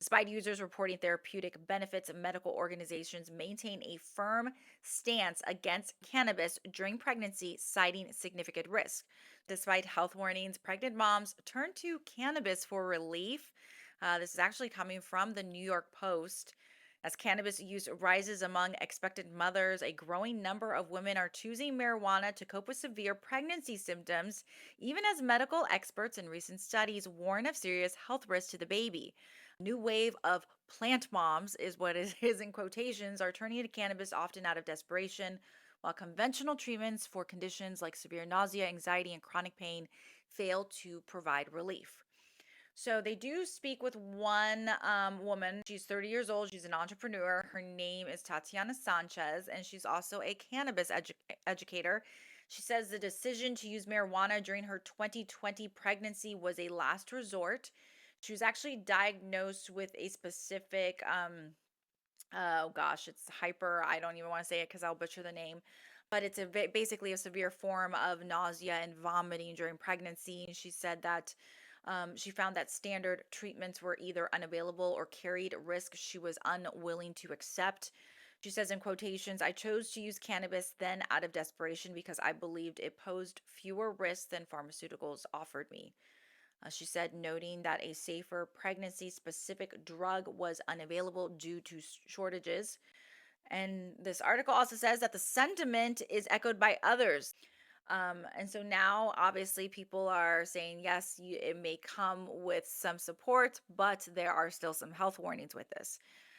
Despite users reporting therapeutic benefits, medical organizations maintain a firm stance against cannabis during pregnancy, citing significant risk. Despite health warnings, pregnant moms turn to cannabis for relief. This is actually coming from the New York Post. As cannabis use rises among expectant mothers, a growing number of women are choosing marijuana to cope with severe pregnancy symptoms, even as medical experts in recent studies warn of serious health risks to the baby. New wave of plant moms is what it is in quotations are turning to cannabis often out of desperation, while conventional treatments for conditions like severe nausea, anxiety, and chronic pain fail to provide relief. So they do speak with one woman. She's 30 years old. She's an entrepreneur. Her name is Tatiana Sanchez, and she's also a cannabis educator. She says the decision to use marijuana during her 2020 pregnancy was a last resort. She was actually diagnosed with a specific, oh gosh, it's hyper. I don't even want to say it because I'll butcher the name. But it's basically a severe form of nausea and vomiting during pregnancy. And she said that she found that standard treatments were either unavailable or carried risk she was unwilling to accept. She says in quotations, I chose to use cannabis then out of desperation because I believed it posed fewer risks than pharmaceuticals offered me. She said, noting that a safer pregnancy specific drug was unavailable due to shortages. And this article also says that the sentiment is echoed by others. And so now, obviously, people are saying, yes, it may come with some support, but there are still some health warnings with this.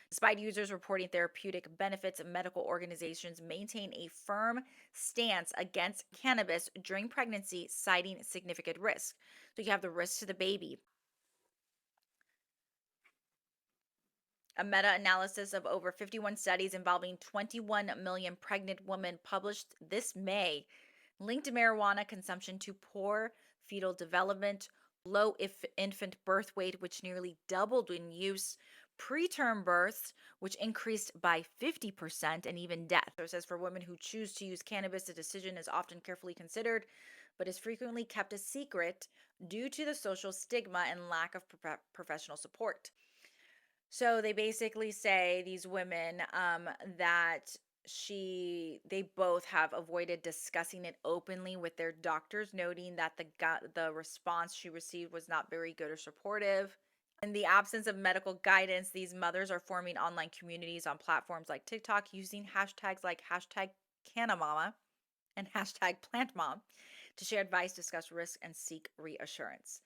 Despite users reporting therapeutic benefits, medical organizations maintain a firm stance against cannabis during pregnancy, citing significant risk. So you have the risk to the baby. A meta analysis of over 51 studies involving 21 million pregnant women published this May linked marijuana consumption to poor fetal development, low if infant birth weight, which nearly doubled in use, preterm births, which increased by 50%, and even death. So it says for women who choose to use cannabis, the decision is often carefully considered, but is frequently kept a secret due to the social stigma and lack of professional support. So they basically say these women that they both have avoided discussing it openly with their doctors, noting that the response she received was not very good or supportive. In the absence of medical guidance, these mothers are forming online communities on platforms like TikTok using hashtags like hashtag Canamama and hashtag PlantMom to share advice, discuss risks, and seek reassurance.